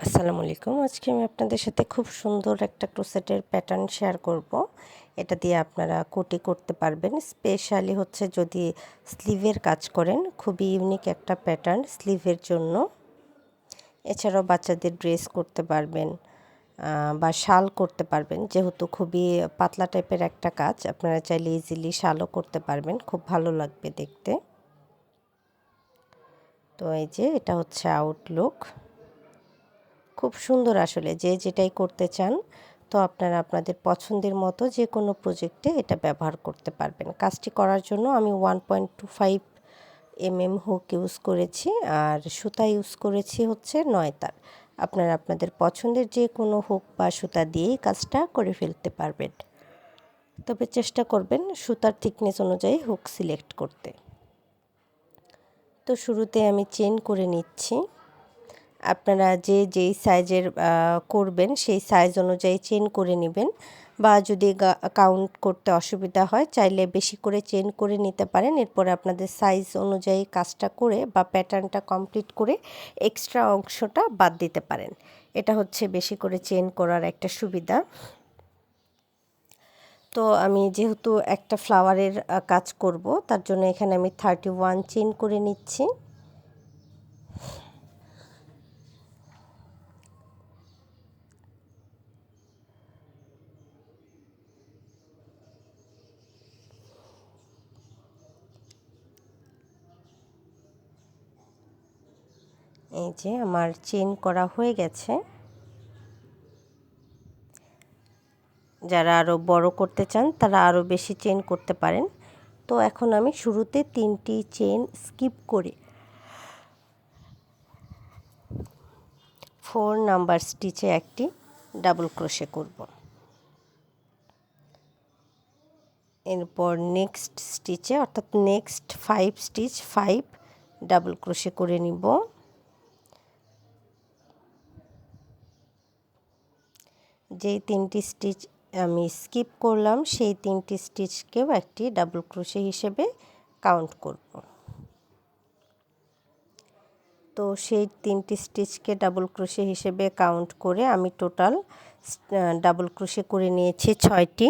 আসসালামু আলাইকুম। আজকে আমি আপনাদের সাথে খুব সুন্দর একটা ক্রোশেটের প্যাটার্ন শেয়ার করব। এটা দিয়ে আপনারা কোটি করতে পারবেন। স্পেশালি হচ্ছে যদি স্লিভের কাজ করেন, খুবই ইউনিক একটা প্যাটার্ন স্লিভের জন্য। এছাড়াও বাচ্চাদের ড্রেস করতে পারবেন বা শাল করতে পারবেন। যেহেতু খুবই পাতলা টাইপের একটা কাজ, আপনারা চাইলে ইজিলি শালও করতে পারবেন। খুব ভালো লাগবে দেখতে। তো এই যে এটা হচ্ছে আউটলুক। খুব সুন্দর আসলে, যে যেটাই করতে চান তো আপনারা আপনাদের পছন্দের মতো যে কোনো প্রজেক্টে এটা ব্যবহার করতে পারবেন। কাজটি করার জন্য আমি 1.25 হুক ইউজ করেছি আর সুতা ইউজ করেছি হচ্ছে 9 তার। আপনারা আপনাদের পছন্দের যে কোনো হুক বা সুতা দিয়েই কাজটা করে ফেলতে পারবেন, তবে চেষ্টা করবেন সুতার থিকনেস অনুযায়ী হুক সিলেক্ট করতে। তো শুরুতে আমি চেন করে নিচ্ছি। আপনারা যেই সাইজের করবেন সেই সাইজ অনুযায়ী চেন করে নেবেন, বা যদি কাউন্ট করতে অসুবিধা হয় চাইলে বেশি করে চেন করে নিতে পারেন। এরপরে আপনাদের সাইজ অনুযায়ী কাজটা করে বা প্যাটার্নটা কমপ্লিট করে এক্সট্রা অংশটা বাদ দিতে পারেন। এটা হচ্ছে বেশি করে চেন করার একটা সুবিধা। তো আমি যেহেতু একটা ফ্লাওয়ারের কাজ করব, তার জন্য এখানে আমি 31 চেন করে নিচ্ছি। এই যে আমার চেন করা হয়ে গেছে। যারা আরও বড় করতে চান তারা আরও বেশি চেন করতে পারেন। তো এখন আমি শুরুতে 3টি চেন স্কিপ করে 4 নাম্বার স্টিচে একটি ডাবল ক্রোশে করব। এরপর নেক্সট স্টিচে অর্থাৎ নেক্সট 5 স্টিচ 5 ডাবল ক্রোশে করে নিব। যেই 3টি স্টিচ আমি স্কিপ করলাম সেই 3টি স্টিচকেও একটি ডাবল ক্রোশে হিসেবে কাউন্ট করব। তো সেই 3টি স্টিচকে ডাবল ক্রোশে হিসেবে কাউন্ট করে আমি টোটাল ডাবল ক্রোশে করে নিয়েছি 6টি।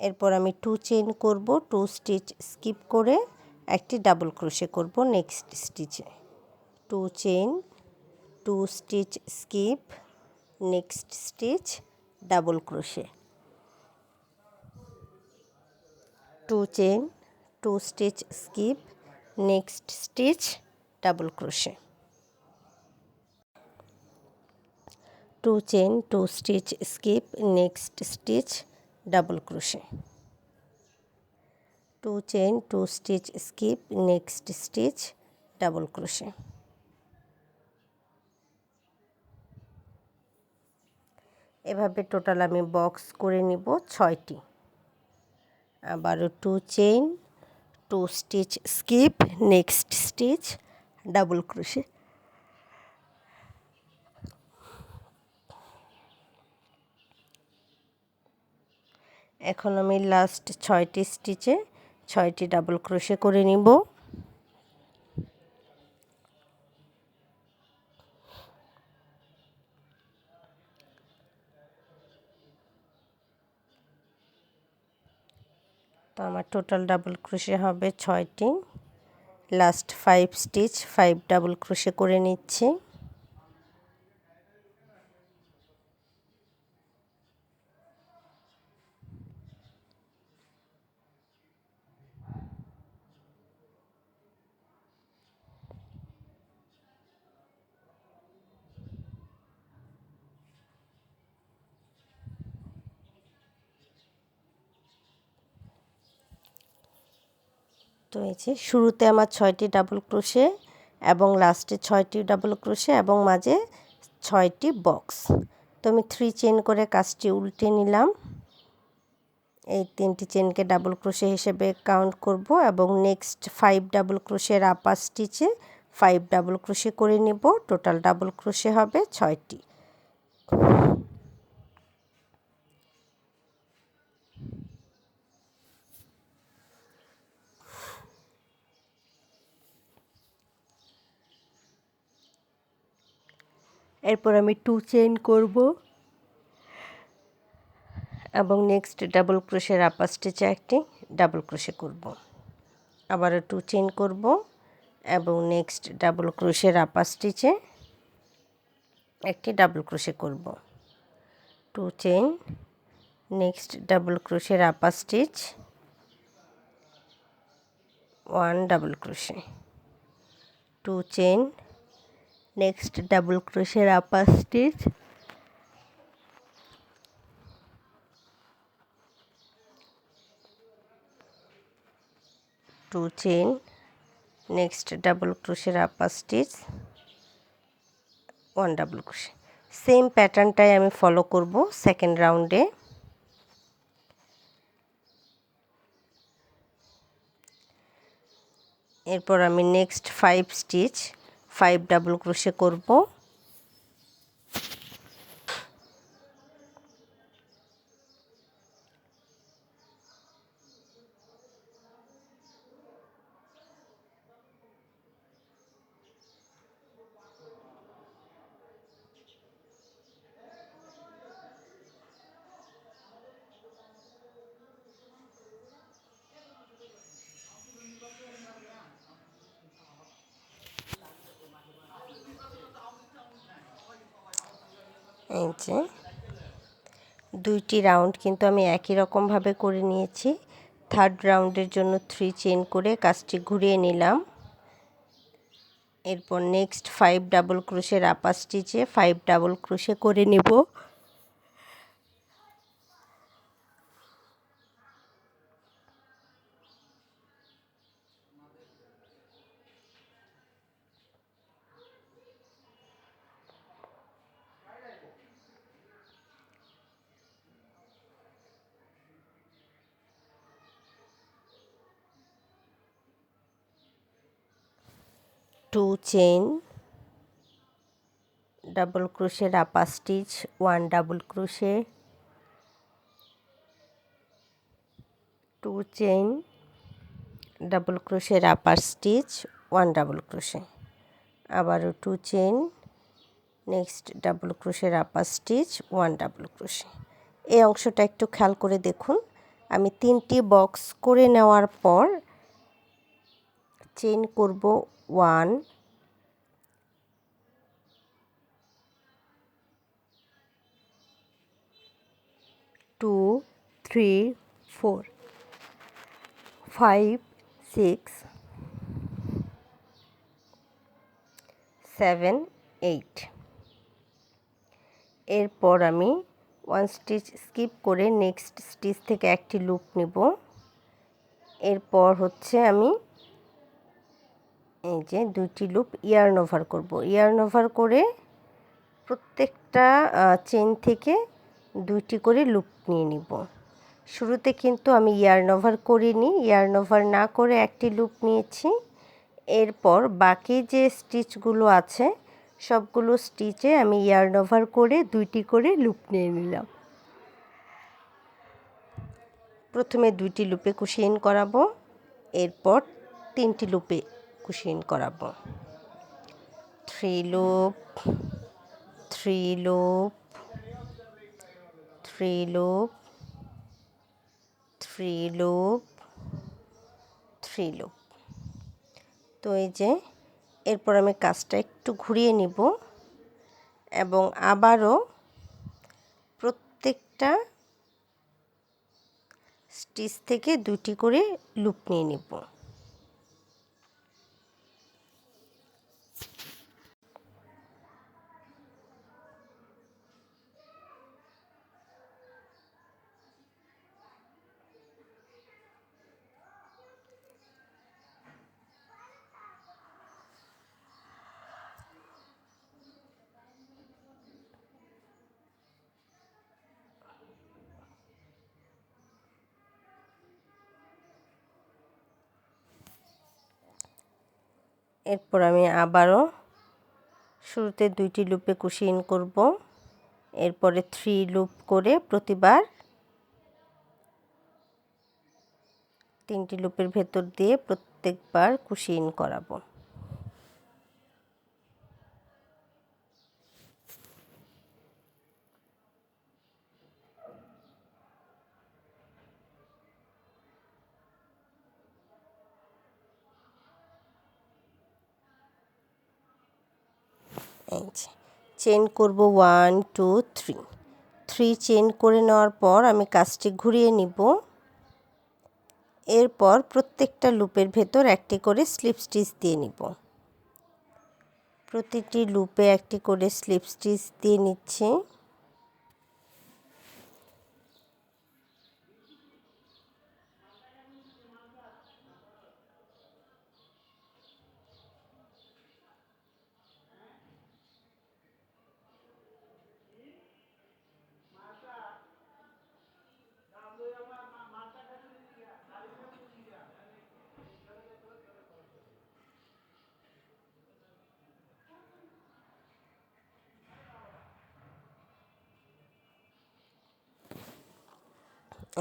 এরপর আমি 2 চেইন করব, 2 স্টিচ স্কিপ করে একটি ডাবল ক্রোশে করব নেক্সট স্টিচে। 2 chain, 2 stitch skip, next stitch double crochet. 2 chain, 2 stitch skip, next stitch double crochet. 2 chain, 2 stitch skip, next stitch double crochet. 2 chain, 2 stitch skip, next stitch double crochet. এভাবে total আমি box করে নিব 6টি। আবারও 2 chain, 2 stitch skip, next stitch double crochet. এখন আমি last 6টি স্টিচে 6টি ডাবল ক্রোশে করে নিব। তো আমার টোটাল ডাবল ক্রোশে হবে 6টি। লাস্ট 5 স্টিচ 5 ডাবল ক্রোশে করে নিচ্ছি। তো এই যে শুরুতে আমার 6টি ডাবল ক্রোশে এবং লাস্টে 6টি ডাবল ক্রোশে এবং মাঝে 6টি বক্স। তো আমি 3 চেইন করে কাজটি উল্টে নিলাম। এই 3টি চেইনকে ডাবল ক্রোশে হিসেবে কাউন্ট করব এবং নেক্সট 5 ডাবল ক্রোশের আপার স্টিচে 5 ডাবল ক্রোশে করে নেব। টোটাল ডাবল ক্রোশে হবে 6টি। এরপর আমি 2 চেইন করব এবং নেক্সট ডাবল ক্রোশের আপার স্টিচে একটি ডাবল ক্রোশে করব। আবারও 2 চেইন করব এবং নেক্সট ডাবল ক্রোশের আপার স্টিচে একটি ডাবল ক্রোশে করব। 2 চেইন, নেক্সট ডাবল ক্রোশের upper stitch, 1 double crochet, 2 chain, next double ক্রোশের upper stitch, 2 chain, next double ক্রোশের upper stitch, 1 double crochet. Same প্যাটার্নটাই আমি ফলো করব সেকেন্ড রাউন্ডে। এরপর আমি নেক্সট 5 স্টিচ 5 ডাবল ক্রোশে করব। এই যে 2টি রাউন্ড কিন্তু আমি একই রকমভাবে করে নিয়েছি। থার্ড রাউন্ডের জন্য 3 চেইন করে কাজটি ঘুরিয়ে নিলাম। এরপর নেক্সট 5 ডাবল ক্রোশের আপার স্টিচে 5 ডাবল ক্রোশে করে নেব। টু চেইন, ডাবল ক্রোশের upper stitch, 1 double crochet, 2 chain, double ক্রোশের আপার স্টিচ, 1 ডাবল ক্রোশে, আবারও 2 চেইন, নেক্সট ডাবল ক্রোশের আপার স্টিচ, 1 ডাবল ক্রোশে। এই অংশটা একটু খেয়াল করে দেখুন। আমি 3টি বক্স করে নেওয়ার পর চেইন করব 1, 2, 3, 4, 5, 6, 7, 8। এরপর আমি 1 স্টিচ স্কিপ করে নেক্সট স্টিচ থেকে একটি লুপ নেব। এরপর হচ্ছে আমি এই যে 2টি লুপ ইয়ার্ন ওভার করব। ইয়ার্ন ওভার করে প্রত্যেকটা চেইন থেকে 2টি করে লুপ নিয়ে নিব। শুরুতে কিন্তু আমি ইয়ার্ন ওভার করিনি, ইয়ার্ন ওভার না করে একটি লুপ নিয়েছি। এরপর বাকি যে স্টিচগুলো আছে সবগুলো স্টিচে আমি ইয়ার্ন ওভার করে 2টি করে লুপ নিয়ে নিলাম। প্রথমে 2টি লুপে কুশিন করাবো, এরপর 3টি লুপে কুশিন করাবো। 3 loop, 3 loop, 3 loop, 3 loop, 3 loop. তো এই যে এরপর আমি কাজটা একটু ঘুরিয়ে নিব এবং আবারও প্রত্যেকটা স্টিচ থেকে 2টি করে লুপ নিয়ে নিব। এরপর আমি আবারও শুরুতে 2টি লুপে কুশিন করব, এরপরে 3 লুপ করে প্রতিবার 3টি লুপের ভেতর দিয়ে প্রত্যেকবার কুশিন করাবো। এই যে চেন করব 1 2 3 চেন করে নেওয়ার পর আমি কাজটি ঘুরিয়ে নিব। এরপর প্রত্যেকটা লুপের ভেতর একটি করে স্লিপ স্টিচ দিয়ে নিব। প্রতিটি লুপে একটি করে স্লিপ স্টিচ দিয়ে নিচ্ছি।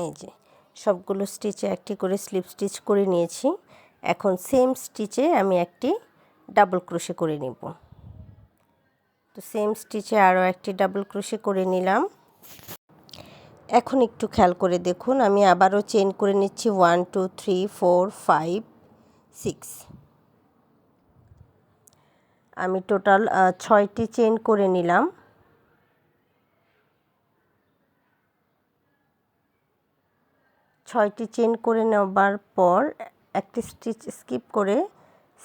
এই যে সবগুলো স্টিচে একটি করে স্লিপ স্টিচ করে নিয়েছি। এখন সেম স্টিচে আমি একটি ডাবল ক্রোশে করে নিব। তো সেম স্টিচে আরও একটি ডাবল ক্রোশে করে নিলাম। এখন একটু খেয়াল করে দেখুন, আমি আবারও চেন করে নিচ্ছি 1 2 3 4 5 6। আমি টোটাল 6টি চেন করে নিলাম। ছয়টি চেন করে নেবার পর একটি স্টিচ স্কিপ করে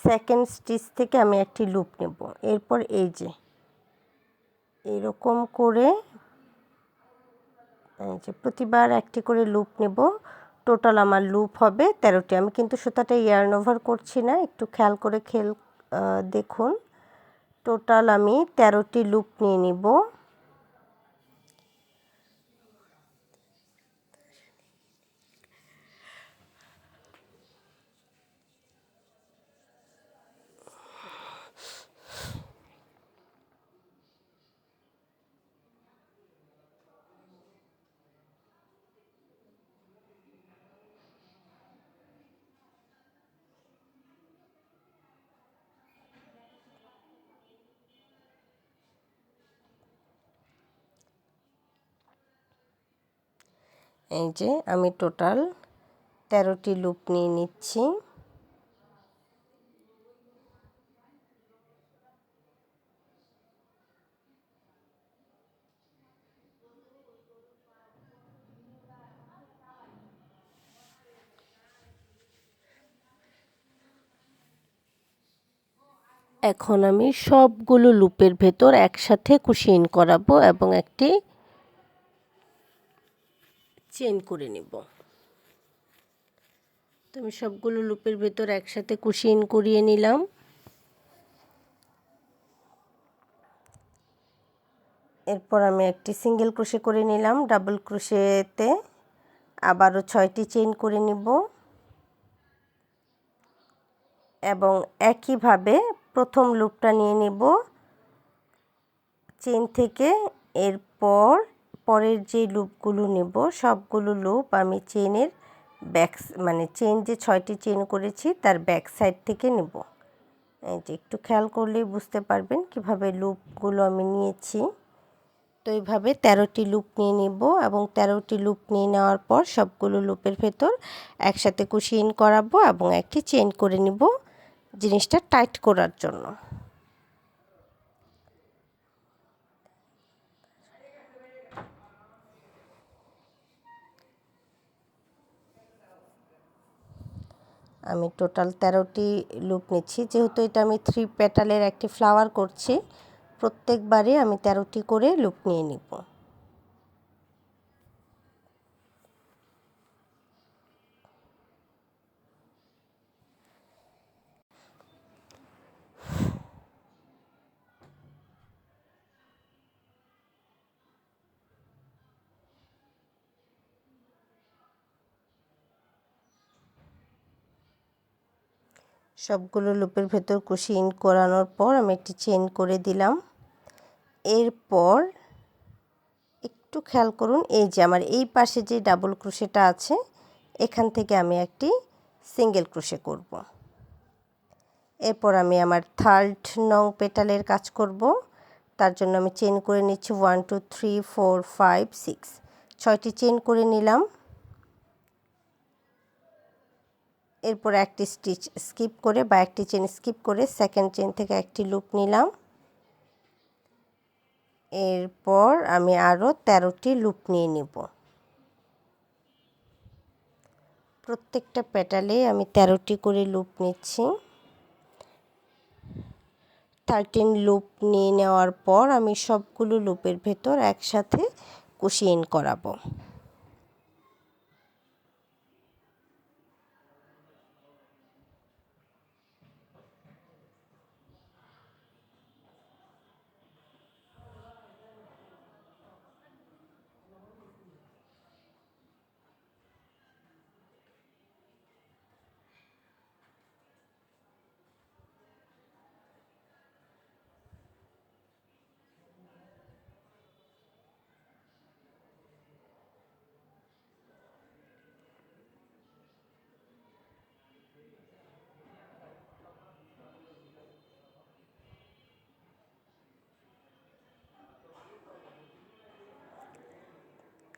সেকেন্ড স্টিচ থেকে আমি একটি লুপ নেব। এরপর এই যে এরকম করে এই যে প্রতিবার একটি করে লুপ নেব। টোটাল আমার লুপ হবে 13টি। আমি কিন্তু সুতাটা ইয়ার্ন ওভার করছি না, একটু খেয়াল করে দেখুন। টোটাল আমি 13টি লুপ নিয়ে নিব। এই যে আমি টোটাল 13টি লুপ নিয়ে নিচ্ছি। এখন আমি সবগুলো লুপের ভেতর একসাথে কুশিন করাবো এবং একটি চেন করে নেব। তো আমি সবগুলো লুপের ভেতর একসাথে কুশিন করিয়ে নিলাম। এরপর আমি একটি সিঙ্গেল ক্রোশে করে নিলাম। ডাবল ক্রোশেতে আবারও 6টি চেন করে নিব এবং একইভাবে প্রথম লুপটা নিয়ে নিব চেন থেকে। এরপর পরের যে লুপগুলো নেব সবগুলো লুপ আমি চেনের চেন যে 6টি চেন করেছি তার ব্যাক সাইড থেকে নেব। এই যে একটু খেয়াল করলেই বুঝতে পারবেন কিভাবে লুপগুলো আমি নিয়েছি। তো এইভাবে 13টি লুপ নিয়ে নিব এবং 13টি লুপ নিয়ে নেওয়ার পর সবগুলো লুপের ভেতর একসাথে কুশিন করাবো এবং একটি চেন করে নিব জিনিসটা টাইট করার জন্য। আমি টোটাল 13টি লুপ নিচ্ছি। যেহেতু এটা আমি 3 পেটালের একটি ফ্লাওয়ার করছি, প্রত্যেকবারই আমি 13টি করে লুপ নিয়ে নিব। সবগুলো লুপের ভেতর কুশিন করানোর পর আমি একটি চেন করে দিলাম। এরপর একটু খেয়াল করুন, এই যে আমার এই পাশে যে ডাবল ক্রোশেটা আছে এখান থেকে আমি একটি সিঙ্গেল ক্রোশে করব। এরপর আমি আমার 3rd নং পেটালের কাজ করব। তার জন্য আমি চেন করে নিচ্ছি 1 2 3 4 5 6। 6টি চেন করে নিলাম। এরপর একটি স্টিচ স্কিপ করে বা একটি চেন স্কিপ করে সেকেন্ড চেন থেকে একটি লুপ নিলাম। এরপর আমি আরও 13টি লুপ নিয়ে নিব। প্রত্যেকটা পেটালে আমি 13টি করে লুপ নিচ্ছি। 13 লুপ নিয়ে নেওয়ার পর আমি সবগুলো লুপের ভেতর একসাথে কুশি ইন করাবো।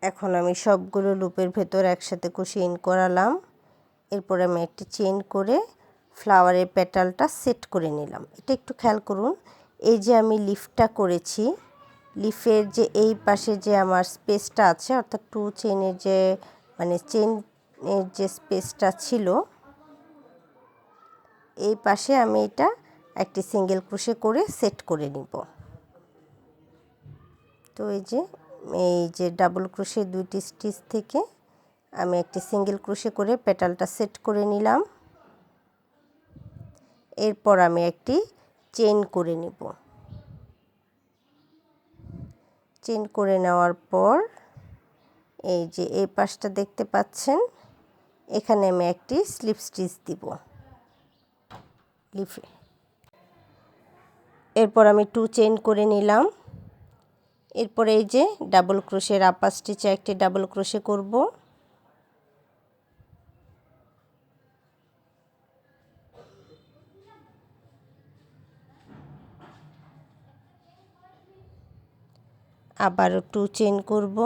এখন আমি সবগুলো লুপের ভেতর একসাথে কুশি ইন করালাম। এরপর আমি একটি চেইন করে ফ্লাওয়ারের পেটালটা সেট করে নিলাম। এটা একটু খেয়াল করুন, এই যে আমি লিফটা করেছি, লিফের যে এই পাশে যে আমার স্পেসটা আছে, অর্থাৎ 2 চেইনের যে চেইনের যে স্পেসটা ছিল, এই পাশে আমি এটা একটি সিঙ্গেল ক্রোশে করে সেট করে নিব। তো এই যে ডাবল ক্রোশে 2টি স্টিচ থেকে আমি একটি সিঙ্গেল ক্রোশে করে পেটালটা সেট করে নিলাম। এরপর আমি একটি চেইন করে নিব। চেইন করে নেওয়ার পর এই যে এই পাশটা দেখতে পাচ্ছেন, এখানে আমি একটি স্লিপ স্টিচ দিব লিফে। এরপর আমি 2 চেইন করে নিলাম। এরপর এই যে ডাবল ক্রোশের আপার স্টিচে একটি ডাবল ক্রোশে করব। আবারও 2 চেইন করব।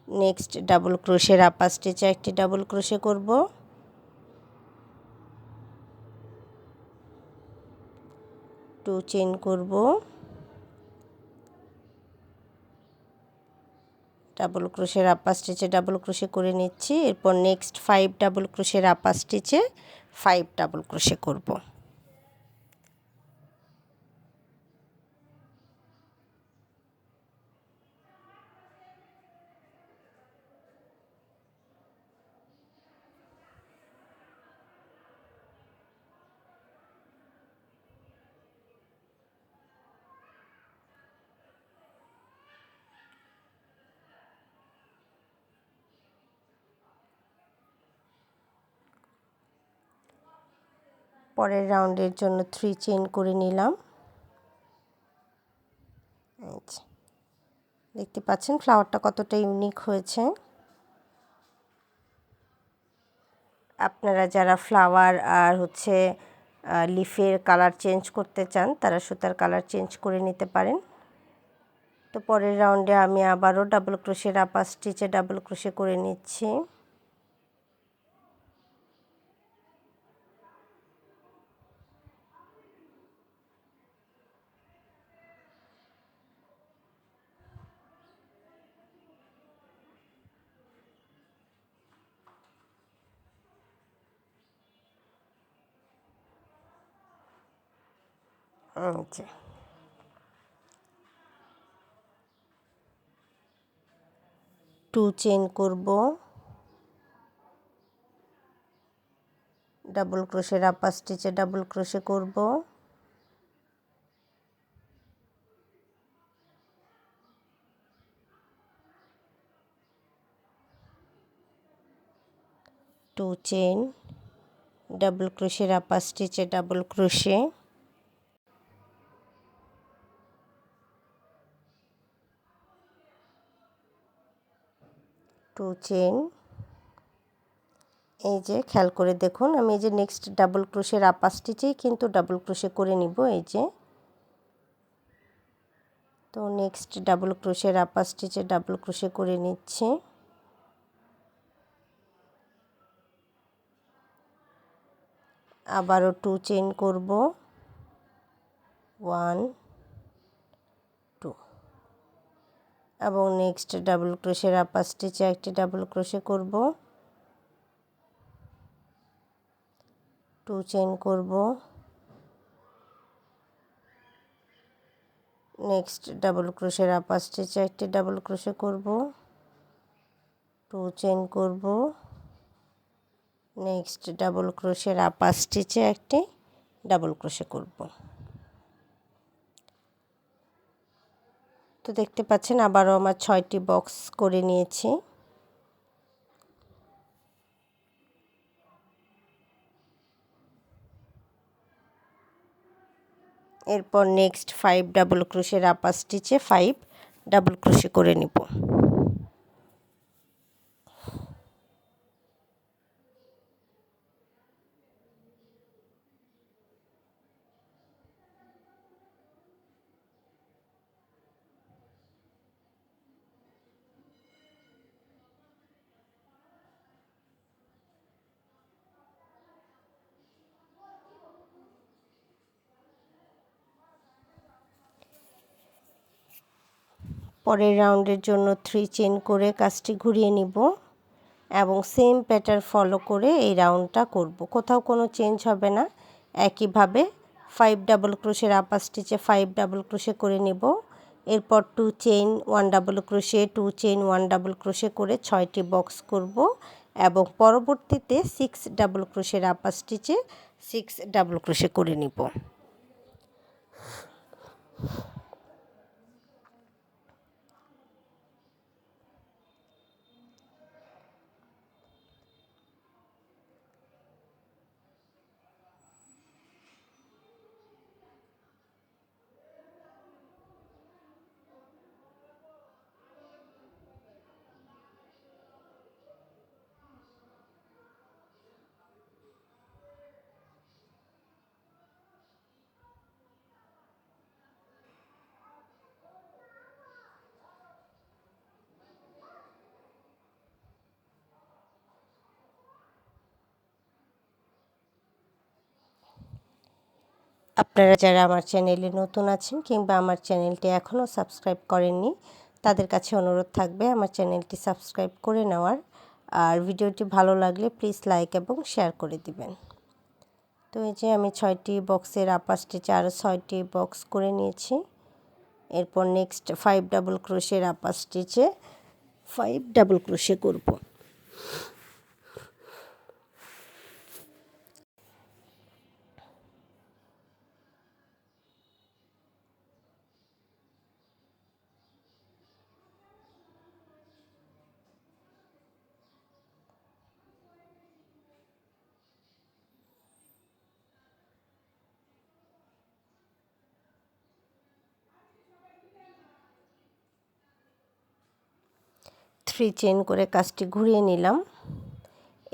নেক্সট ডাবল ক্রোশের আপার স্টিচে একটি ডাবল ক্রোশে করব। টু চেইন করব। ডাবল ক্রোশের আপার স্টিচে ডাবল ক্রোশে করে নিচ্ছি। এরপর নেক্সট 5 ডাবল ক্রোশের আপার স্টিচে 5 ডাবল ক্রোশে করব। পরের রাউন্ডের জন্য 3 চেইন করে নিলাম। দেখতে পাচ্ছেন ফ্লাওয়ারটা কতটা ইউনিক হয়েছে। আপনারা যারা ফ্লাওয়ার আর লিফের কালার চেঞ্জ করতে চান, তারা সুতার কালার চেঞ্জ করে নিতে পারেন। তো পরের রাউন্ডে আমি আবারও ডাবল ক্রোশের আপার স্টিচে ডাবল ক্রোশে করে নিচ্ছি। আচ্ছা, 2 চেইন করব। ডাবল ক্রোশের আপার স্টিচে ডাবল ক্রোশে করব। 2 চেইন, ডাবল ক্রোশের upper স্টিচে double crochet, two chain. এই যে খেয়াল করে দেখুন, আমি এই যে নেক্সট ডাবল ক্রোশের আপার স্টিচেই কিন্তু ডাবল ক্রোশে করে নিব। এই যে, তো নেক্সট ডাবল ক্রোশের আপার স্টিচে ডাবল ক্রোশে করে নিচ্ছি। আবারও 2 চেইন করব। 1 2 এবং নেক্সট ডাবল ক্রোশের আপার স্টিচে একটি ডাবল ক্রোশে করব, 2 চেইন করব, নেক্সট ডাবল ক্রোশের আপার স্টিচে একটি ডাবল ক্রোশে করব, 2 চেইন করব, নেক্সট ডাবল ক্রোশের আপার স্টিচে একটি ডাবল ক্রোশে করব। তো দেখতে পাচ্ছেন আবারও আমার 6টি বক্স করে নিয়েছি। এরপর নেক্সট 5 ডাবল ক্রোশের আপার স্টিচে 5 ডাবল ক্রোশে করে নিব। পরের রাউন্ডের জন্য 3 চেইন করে কাজটি ঘুরিয়ে নিব এবং সেম প্যাটার্ন ফলো করে এই রাউন্ডটা করব। কোথাও কোনো চেঞ্জ হবে না। একইভাবে 5 ডাবল ক্রোশের আপার স্টিচে 5 ডাবল ক্রোশে করে নিব। এরপর 2 chain 1 double crochet, 2 chain 1 double crochet করে 6টি বক্স করব এবং পরবর্তীতে 6 ডাবল ক্রোশের আপার স্টিচে 6 ডাবল ক্রোশে করে নিব। আপনারা যারা আমার চ্যানেলে নতুন আছেন কিংবা আমার চ্যানেলটি এখনও সাবস্ক্রাইব করেননি, তাদের কাছে অনুরোধ থাকবে আমার চ্যানেলটি সাবস্ক্রাইব করে নেওয়ার। আর ভিডিওটি ভালো লাগলে প্লিজ লাইক এবং শেয়ার করে দিবেন। তো এই যে আমি 6টি বক্সের আপার স্টিচে আরও 6টি বক্স করে নিয়েছি। এরপর নেক্সট 5 ডাবল ক্রোশের আপার স্টিচে 5 ডাবল ক্রোশে করব। থ্রি চেইন করে কাজটি ঘুরিয়ে নিলাম।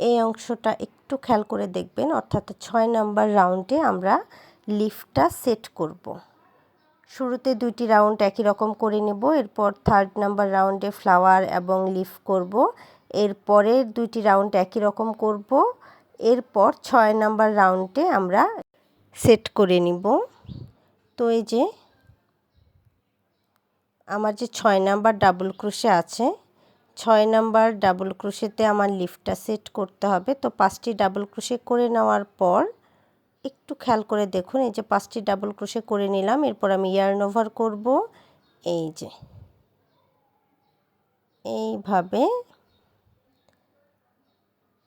এই অংশটা একটু খেয়াল করে দেখবেন, অর্থাৎ 6 নাম্বার রাউন্ডে আমরা লিফটা সেট করব। শুরুতে 2টি রাউন্ড একই রকম করে নেব, এরপর 3rd নাম্বার রাউন্ডে ফ্লাওয়ার এবং লিফ করব, এরপরের 2টি রাউন্ড একই রকম করব, এরপর 6 নাম্বার রাউন্ডে আমরা সেট করে নিব। তো এই যে আমার যে 6 নাম্বার ডাবল ক্রোশে আছে, 6 নাম্বার ডাবল ক্রোশেতে আমার লিফটা সেট করতে হবে। তো 5টি ডাবল ক্রোশে করে নেওয়ার পর একটু খেয়াল করে দেখুন, এই যে 5টি ডাবল ক্রোশে করে নিলাম। এরপর আমি ইয়ার্ন ওভার করব, এই যে এইভাবে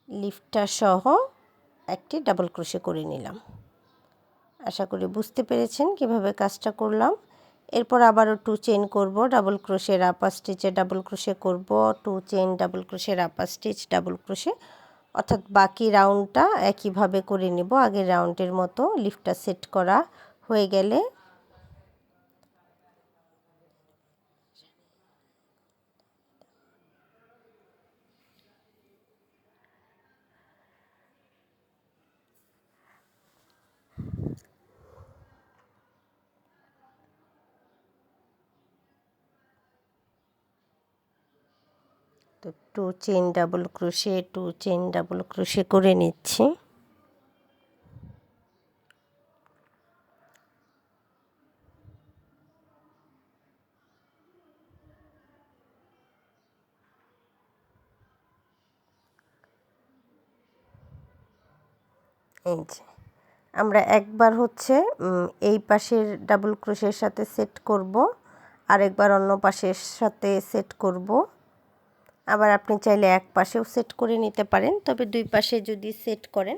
লিফটা সহ একটি ডাবল ক্রোশে করে নিলাম। আশা করি বুঝতে পেরেছেন কিভাবে কাজটা করলাম। এরপর আবারও 2 চেইন করব, ডাবল ক্রোশের আপার স্টিচে ডাবল ক্রোশে করব, 2 চেইন ডাবল ক্রোশের আপার স্টিচ ডাবল ক্রোশে, অর্থাৎ বাকি রাউন্ডটা একইভাবে করে নেব আগের রাউন্ডের মতো। লিফটা সেট করা হয়ে গেলে তো 2 chain double crochet 2 chain double crochet করে নিচ্ছি। এই যে আমরা একবার হচ্ছে এই পাশের ডাবল ক্রোশের সাথে সেট করব, আরেকবার অন্য পাশের সাথে সেট করব। আবার আপনি চাইলে এক পাশেও সেট করে নিতে পারেন, তবে দুই পাশে যদি সেট করেন,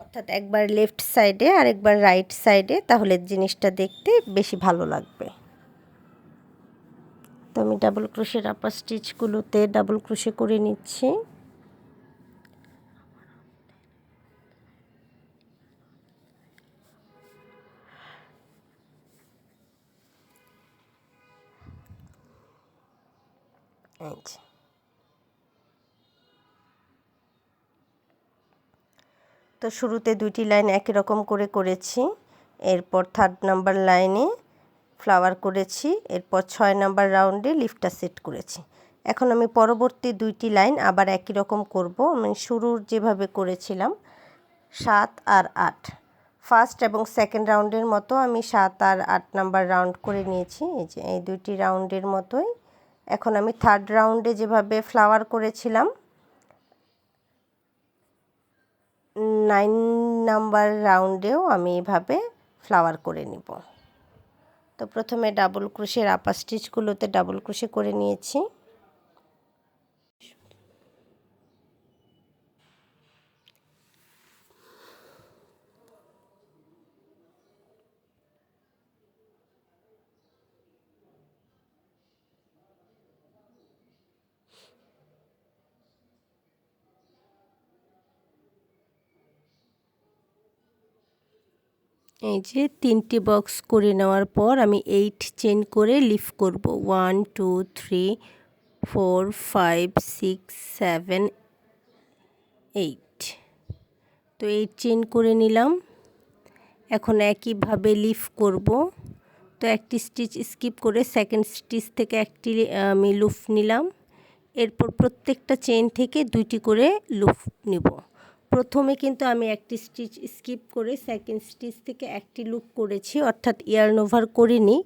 অর্থাৎ একবার লেফট সাইডে আর একবার রাইট সাইডে, তাহলে জিনিসটা দেখতে বেশি ভালো লাগবে। তো আমি ডাবল ক্রোশের আপার স্টিচগুলোতে ডাবল ক্রোশে করে নিচ্ছি। তো শুরুতে দুইটি লাইন একই রকম করে করেছি, এরপর 3rd নাম্বার লাইনে ফ্লাওয়ার করেছি, এরপর 6 নাম্বার রাউন্ডে লিফটা সেট করেছি। এখন আমি পরবর্তী দুইটি লাইন আবার একই রকম করব। আমি শুরুর যেভাবে করেছিলাম 7 আর 8, ফার্স্ট এবং সেকেন্ড রাউন্ডের মতো আমি 7 আর 8 নাম্বার রাউন্ড করে নিয়েছি। এই যে এই দুইটি রাউন্ডের মতোই এখন আমি 3rd রাউন্ডে যেভাবে ফ্লাওয়ার করেছিলাম 9 নাম্বার রাউন্ডেও আমি এভাবে ফ্লাওয়ার করে নিব। তো প্রথমে ডাবল ক্রোশের আপার স্টিচগুলোতে ডাবল ক্রোশে করে নিয়েছি। এই যে 3টি বক্স করে নেওয়ার পর আমি 8 চেইন করে লিফ করব। 1 2 3 4 5 6 7 8। তো 8 চেইন করে নিলাম। এখন একইভাবে লিফ করব। তো একটি স্টিচ স্কিপ করে সেকেন্ড স্টিচ থেকে একটি আমি লুপ নিলাম। এরপর প্রত্যেকটা চেইন থেকে দুইটি করে লুপ নিব। প্রথমে কিন্তু আমি একটি স্টিচ স্কিপ করে সেকেন্ড স্টিচ থেকে একটি লুপ করেছি, অর্থাৎ ইয়ার্ন ওভার করিনি।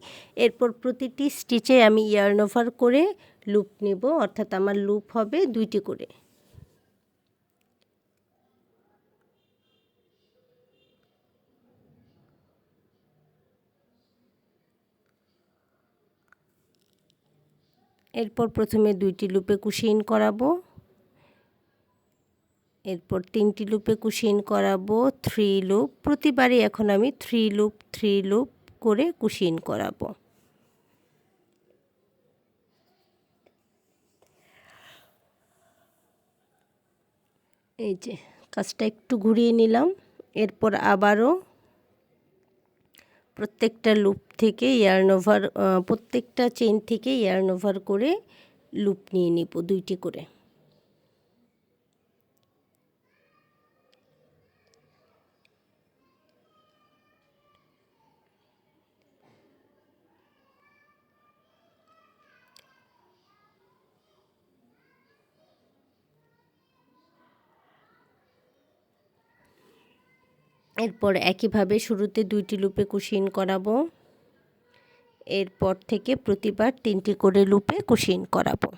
এরপর প্রতিটি স্টিচে আমি ইয়ার্ন ওভার করে লুপ নিব, অর্থাৎ আমার লুপ হবে দুইটি করে। এরপর প্রথমে দুইটি লুপে কুশিন করাবো, এরপর 3টি লুপে কুশিন করাবো, 3 লুপ। প্রতিবারই এখন আমি 3 লুপ করে কুশিন করাবো। এই যে কাজটা একটু ঘুরিয়ে নিলাম। এরপর আবারও প্রত্যেকটা লুপ থেকে ইয়ার্ন ওভার, প্রত্যেকটা চেইন থেকে ইয়ার্ন ওভার করে লুপ নিয়ে নিব দুইটি করে। এরপর একইভাবে শুরুতে 2টি লুপে কুশিন করাবো, এরপর থেকে প্রতিবার 3টি করে লুপে কুশিন করাবো।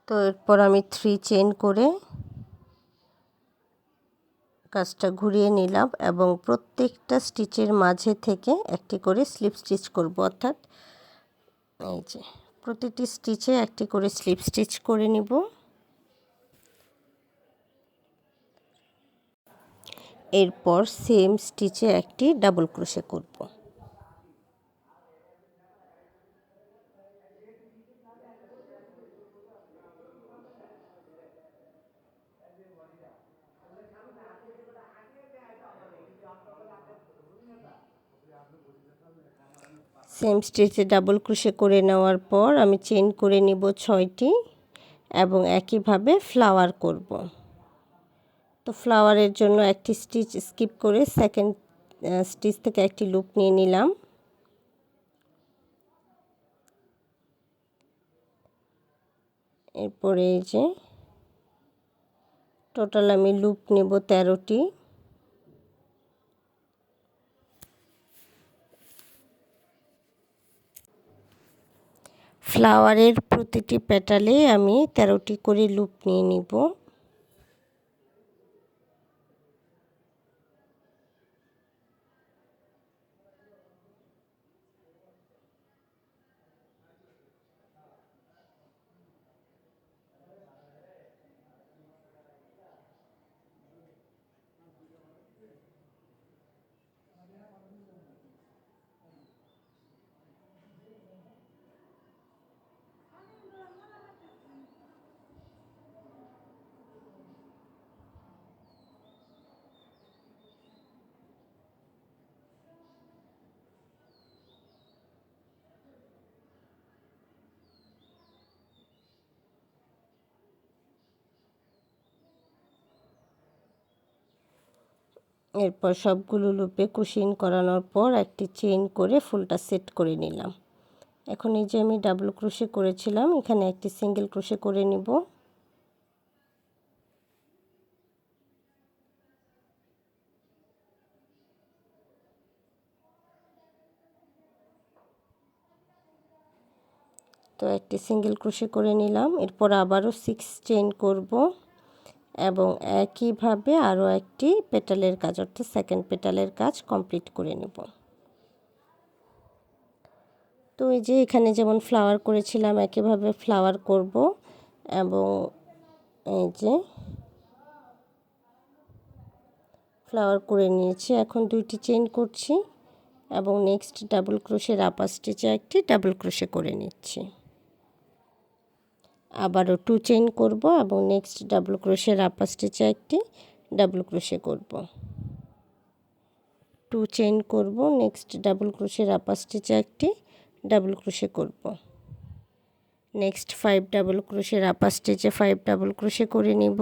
তো এরপর আমি 3 চেইন করে কাজটা ঘুরিয়ে নিলাম এবং প্রত্যেকটা স্টিচের মাঝে থেকে একটি করে স্লিপ স্টিচ করব, অর্থাৎ এই যে প্রতিটি স্টিচে একটি করে স্লিপ স্টিচ করে নিব। এরপর সেম স্টিচে একটি ডাবল ক্রোশে করব। সেম স্টিচে ডাবল ক্রোশে করে নেওয়ার পর আমি চেইন করে নিব 6টি এবং একইভাবে ফ্লাওয়ার করব। তো ফ্লাওয়ারের জন্য একটি স্টিচ স্কিপ করে সেকেন্ড স্টিচ থেকে একটি লুপ নিয়ে নিলাম। এরপরে এই যে টোটাল আমি লুপ নেব 13টি। ফ্লাওয়ারের প্রতিটি পেটালে আমি 13টি করে লুপ নিয়ে নিব। এরপর সবগুলো লুপে কুশিং করানোর পর একটি চেইন করে ফুলটা সেট করে নিলাম। এখন এই যে আমি ডাবল ক্রোশে করেছিলাম, এখানে একটি সিঙ্গেল ক্রোশে করে নিব। তো একটি সিঙ্গেল ক্রোশে করে নিলাম। এরপর আবারও 6 চেইন করব এবং একইভাবে আরও একটি পেটালের কাজ অর্থাৎ সেকেন্ড পেটালের কাজ কমপ্লিট করে নেব। তো এই যে এখানে যেমন ফ্লাওয়ার করেছিলাম একইভাবে ফ্লাওয়ার করব এবং এই যে ফ্লাওয়ার করে নিয়েছি। এখন 2টি চেইন করছি এবং নেক্সট ডাবল ক্রোশের আপার স্টিচে একটি ডাবল ক্রোশে করে নিচ্ছি। আবারও 2 চেইন করব এবং নেক্সট ডাবল ক্রোশের আপার স্টিচে একটি ডাবল ক্রোশে করব। 2 চেইন করব, নেক্সট ডাবল ক্রোশের আপার স্টিচে একটি ডাবল ক্রোশে করব। নেক্সট 5 ডাবল ক্রোশের আপার স্টিচে 5 ডাবল ক্রোশে করে নিব।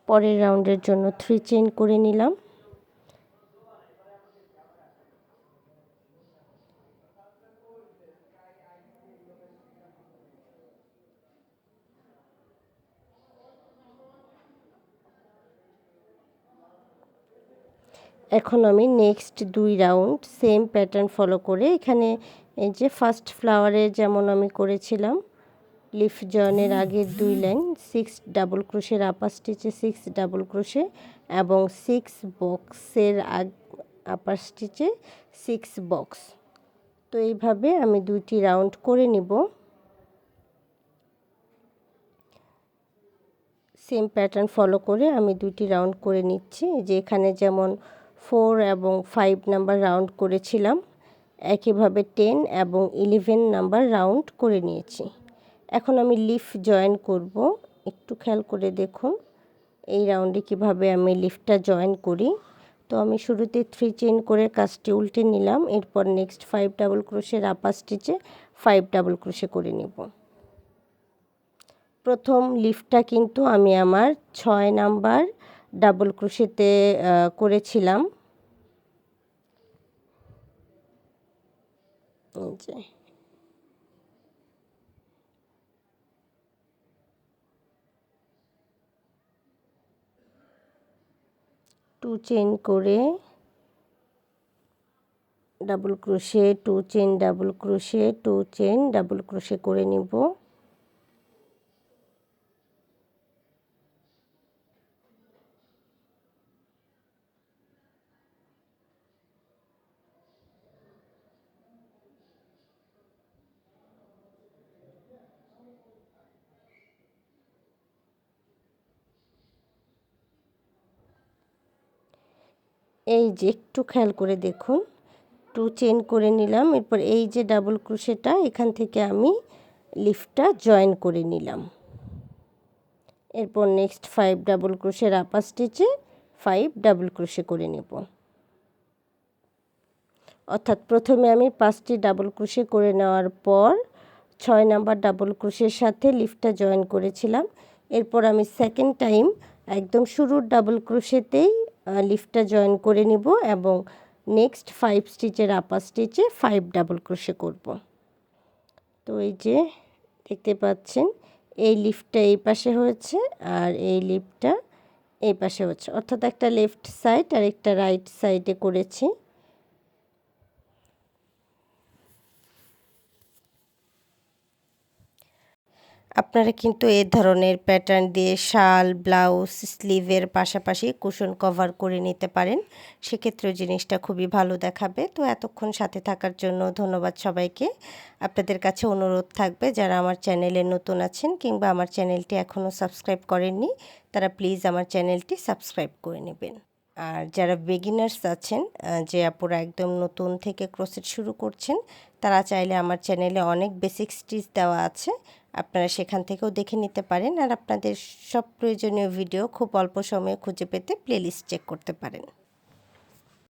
পরের রাউন্ডের জন্য 3 চেইন করে নিলাম। এখন আমি next 2 round same pattern follow করে এখানে এই যে ফার্স্ট ফ্লাওয়ারে যেমন আমি করেছিলাম লিফ জয়েনের আগের 2 লাইন 6 ডাবল ক্রোশের আপার স্টিচে 6 ডাবল ক্রোশে এবং 6 বক্সের আপার স্টিচে 6 বক্স। তো এইভাবে আমি 2টি রাউন্ড করে নিব। সেম প্যাটার্ন ফলো করে আমি 2টি রাউন্ড করে নিচ্ছি। যে এখানে যেমন 4 এবং 5 নাম্বার রাউন্ড করেছিলাম একইভাবে 10 এবং 11 নাম্বার রাউন্ড করে নিয়েছি। এখন আমি লিফ জয়েন করব, একটু খেয়াল করে দেখুন এই রাউন্ডে কিভাবে আমি লিফটা জয়েন করি। তো আমি শুরুতে 3 চেইন করে কাজটি উল্টে নিলাম। এরপর নেক্সট 5 ডাবল ক্রোশের আপার স্টিচে 5 ডাবল ক্রোশে করে নেব। প্রথম লিফটা কিন্তু আমি আমার 6 নাম্বার ডাবল ক্রোশেতে করেছিলাম। এই যে 2 চেইন করে double crochet 2 chain double crochet 2 chain double crochet করে নিব। এই যে একটু খেয়াল করে দেখুন 2 চেইন করে নিলাম। এরপর এই যে ডাবল ক্রোশেটা এখান থেকে আমি লিফটা জয়েন করে নিলাম। এরপর নেক্সট 5 ডাবল ক্রোশের আপার স্টিচে 5 ডাবল ক্রোশে করে নেব। অর্থাৎ প্রথমে আমি 5টি ডাবল ক্রোশে করে নেওয়ার পর 6 নাম্বার ডাবল ক্রোশের সাথে লিফটা জয়েন করেছিলাম। এরপর আমি সেকেন্ড টাইম একদম শুরুর ডাবল ক্রোশেতেই লিফটা জয়েন করে নিব এবং নেক্সট 5 স্টিচের আপার স্টিচে 5 ডাবল ক্রোশে করব। তো এই যে দেখতে পাচ্ছেন এই লিফটা এই পাশে হয়েছে আর এই লিফটা এই পাশে হচ্ছে, অর্থাৎ একটা লেফট সাইড আর একটা রাইট সাইডে করেছি। আপনারা কিন্তু এই ধরনের প্যাটার্ন দিয়ে শাল, ব্লাউজ, স্লিভের পাশাপাশি কুশন কভার করে নিতে পারেন, সেক্ষেত্রেও জিনিসটা খুবই ভালো দেখাবে। তো এতক্ষণ সাথে থাকার জন্য ধন্যবাদ সবাইকে। আপনাদের কাছে অনুরোধ থাকবে যারা আমার চ্যানেলে নতুন আছেন কিংবা আমার চ্যানেলটি এখনও সাবস্ক্রাইব করেননি তারা প্লিজ আমার চ্যানেলটি সাবস্ক্রাইব করে নেবেন। আর যারা বিগিনার্স আছেন, যে আপুরা একদম নতুন থেকে ক্রোশেট শুরু করছেন, তারা চাইলে আমার চ্যানেলে অনেক বেসিক স্টিচ দেওয়া আছে, আপনারা সেখান থেকেও দেখে নিতে পারেন। আর আপনাদের সব প্রয়োজনীয় ভিডিও খুব অল্প সময়ে খুঁজে পেতে প্লেলিস্ট চেক করতে পারেন।